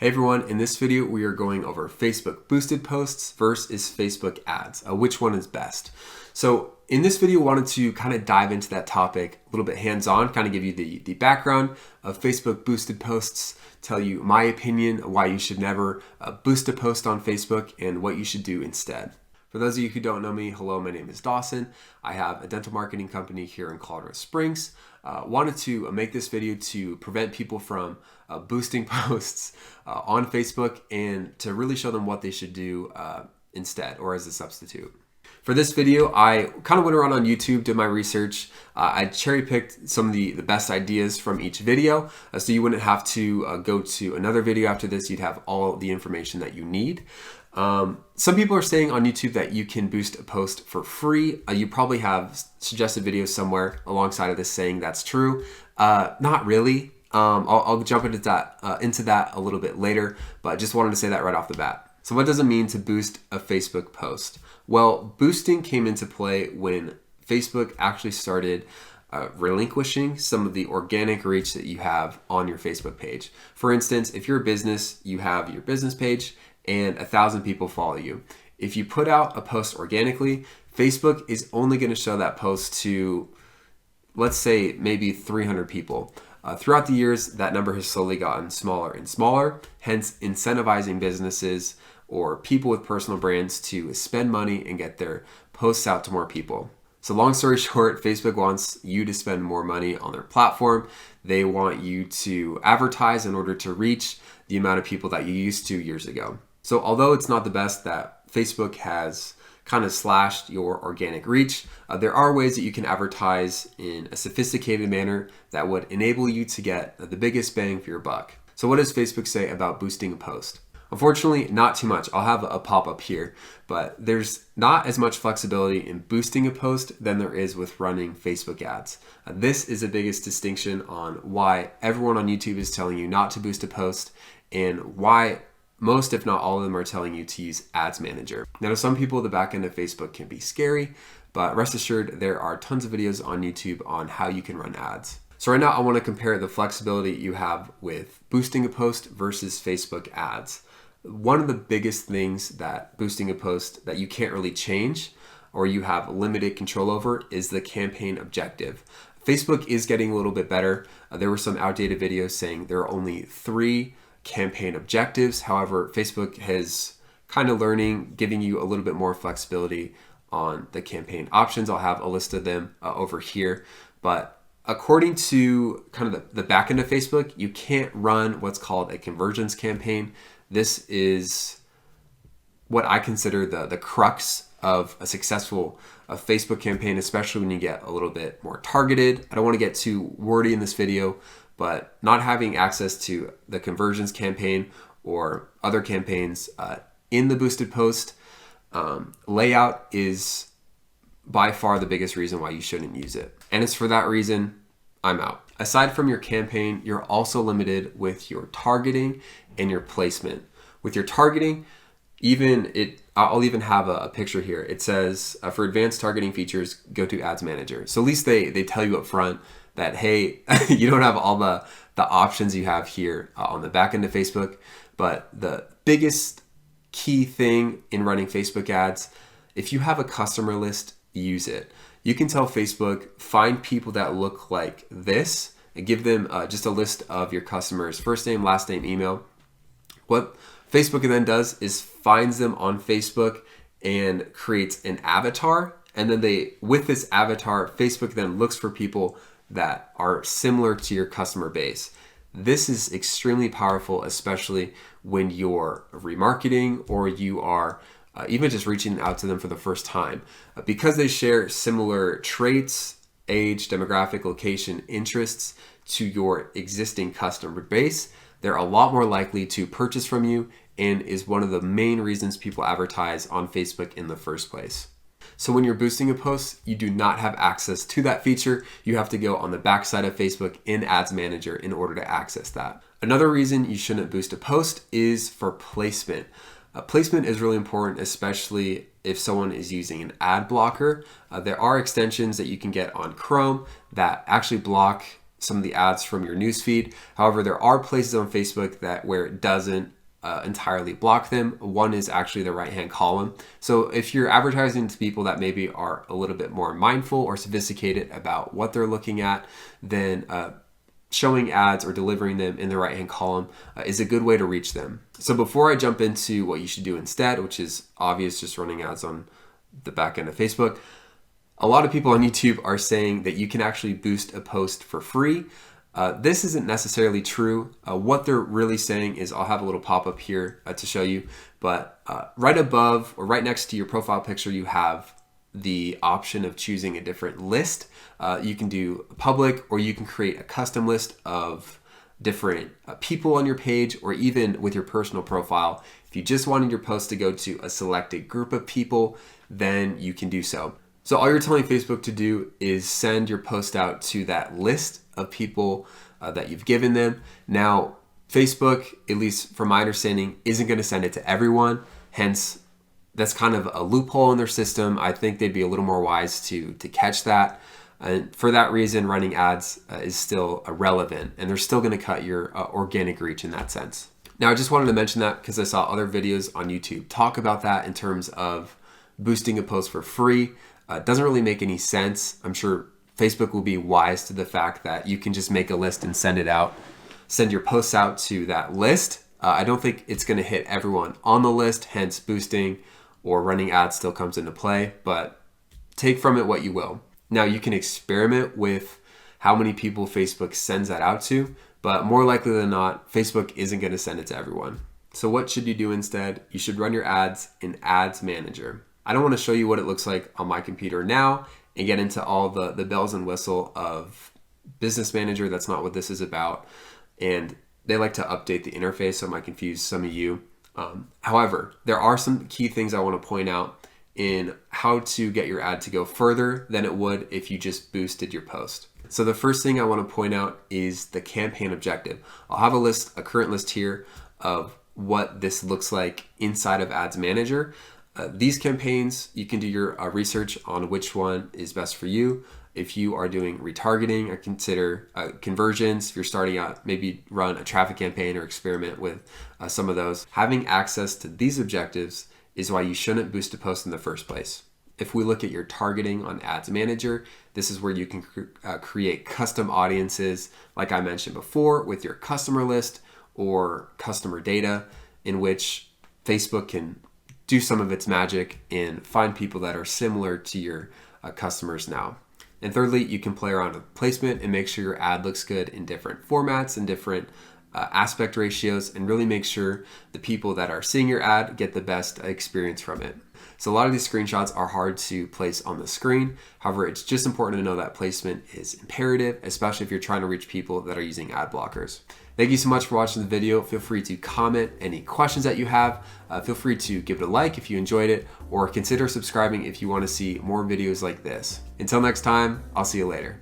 Hey everyone, in this video we are going over Facebook boosted posts versus Facebook ads. Which one is best? So in this video I wanted to kind of dive into that topic a little bit hands-on, kind of give you the background of Facebook boosted posts, tell you my opinion, why you should never boost a post on Facebook and what you should do instead. For those of you who don't know me, hello, my name is Dawson. I have a dental marketing company here in Colorado Springs. Wanted to make this video to prevent people from boosting posts on Facebook and to really show them what they should do instead or as a substitute. For this video, I kind of went around on YouTube, did my research. I cherry picked some of the best ideas from each video, so you wouldn't have to go to another video after this. You'd have all the information that you need. Some people are saying on YouTube that you can boost a post for free. You probably have suggested videos somewhere alongside of this saying that's true. Not really. I'll jump into that a little bit later, but I just wanted to say that right off the bat. So what does it mean to boost a Facebook post? Well, boosting came into play when Facebook actually started relinquishing some of the organic reach that you have on your Facebook page. For instance, if you're a business, you have your business page and 1,000 people follow you. If you put out a post organically, Facebook is only going to show that post to, let's say, maybe 300 people. Throughout the years, that number has slowly gotten smaller and smaller, hence incentivizing businesses or people with personal brands to spend money and get their posts out to more people. So long story short, Facebook wants you to spend more money on their platform. They want you to advertise in order to reach the amount of people that you used to years ago. So although it's not the best that Facebook has kind of slashed your organic reach, there are ways that you can advertise in a sophisticated manner that would enable you to get the biggest bang for your buck. So what does Facebook say about boosting a post? Unfortunately, not too much. I'll have a pop-up here, but there's not as much flexibility in boosting a post than there is with running Facebook ads. This is the biggest distinction on why everyone on YouTube is telling you not to boost a post and why most, if not all of them, are telling you to use Ads Manager. Now, to some people, the back end of Facebook can be scary, but rest assured, there are tons of videos on YouTube on how you can run ads. So right now, I want to compare the flexibility you have with boosting a post versus Facebook ads. One of the biggest things that boosting a post that you can't really change or you have limited control over is the campaign objective. Facebook is getting a little bit better. There were some outdated videos saying there are only 3 campaign objectives. However, Facebook has kind of learning, giving you a little bit more flexibility on the campaign options. I'll have a list of them over here, but according to kind of the back end of Facebook, you can't run what's called a conversions campaign. This is what I consider the crux of a successful Facebook campaign, especially when you get a little bit more targeted. I don't want to get too wordy in this video, but not having access to the conversions campaign or other campaigns in the boosted post layout is by far the biggest reason why you shouldn't use it. And it's for that reason I'm out. Aside from your campaign, you're also limited with your targeting and your placement. With your targeting, I'll even have a picture here. It says for advanced targeting features, go to Ads Manager. So at least they tell you up front that, hey, you don't have all the options you have here on the back end of Facebook. But the biggest key thing in running Facebook ads, if you have a customer list, use it. You can tell Facebook, find people that look like this and give them just a list of your customers' first name, last name, email. What Facebook then does is finds them on Facebook and creates an avatar. And then with this avatar, Facebook then looks for people that are similar to your customer base. This is extremely powerful, especially when you're remarketing or you are even just reaching out to them for the first time. Because they share similar traits, age, demographic, location, interests to your existing customer base, they're a lot more likely to purchase from you and is one of the main reasons people advertise on Facebook in the first place. So when you're boosting a post, you do not have access to that feature. You have to go on the backside of Facebook in Ads Manager in order to access that. Another reason you shouldn't boost a post is for placement. Placement is really important, especially if someone is using an ad blocker. There are extensions that you can get on Chrome that actually block some of the ads from your newsfeed. However, there are places on Facebook where it doesn't entirely block them. One is actually the right-hand column. So if you're advertising to people that maybe are a little bit more mindful or sophisticated about what they're looking at, then showing ads or delivering them in the right-hand column is a good way to reach them. So before I jump into what you should do instead, which is obvious, just running ads on the back end of Facebook, a lot of people on YouTube are saying that you can actually boost a post for free. This isn't necessarily true. What they're really saying is, I'll have a little pop-up here to show you, but right above or right next to your profile picture, you have the option of choosing a different list. You can do public, or you can create a custom list of different people on your page, or even with your personal profile. If you just wanted your post to go to a selected group of people, then you can do so. So all you're telling Facebook to do is send your post out to that list of people that you've given them. Now, Facebook, at least from my understanding, isn't going to send it to everyone. Hence, that's kind of a loophole in their system. I think they'd be a little more wise to catch that. And for that reason, running ads is still irrelevant, and they're still going to cut your organic reach in that sense. Now, I just wanted to mention that because I saw other videos on YouTube talk about that in terms of boosting a post for free. It doesn't really make any sense. I'm sure Facebook will be wise to the fact that you can just make a list and send it out, send your posts out to that list. I don't think it's going to hit everyone on the list, hence boosting or running ads still comes into play, but take from it what you will. Now, you can experiment with how many people Facebook sends that out to, but more likely than not, Facebook isn't going to send it to everyone. So what should you do instead? You should run your ads in Ads Manager. I don't want to show you what it looks like on my computer now and get into all the bells and whistle of Business Manager. That's not what this is about. And they like to update the interface, so it might confuse some of you. However, there are some key things I want to point out in how to get your ad to go further than it would if you just boosted your post. So the first thing I want to point out is the campaign objective. I'll have a current list here of what this looks like inside of Ads Manager. These campaigns, you can do your research on which one is best for you. If you are doing retargeting, or consider conversions. If you're starting out, maybe run a traffic campaign or experiment with some of those. Having access to these objectives is why you shouldn't boost a post in the first place. If we look at your targeting on Ads Manager, this is where you can create custom audiences, like I mentioned before, with your customer list or customer data, in which Facebook can do some of its magic and find people that are similar to your customers now. And thirdly, you can play around with placement and make sure your ad looks good in different formats and different aspect ratios, and really make sure the people that are seeing your ad get the best experience from it. So a lot of these screenshots are hard to place on the screen. However, it's just important to know that placement is imperative, especially if you're trying to reach people that are using ad blockers. Thank you so much for watching the video. Feel free to comment any questions that you have. Feel free to give it a like if you enjoyed it, or consider subscribing if you want to see more videos like this. Until next time, I'll see you later.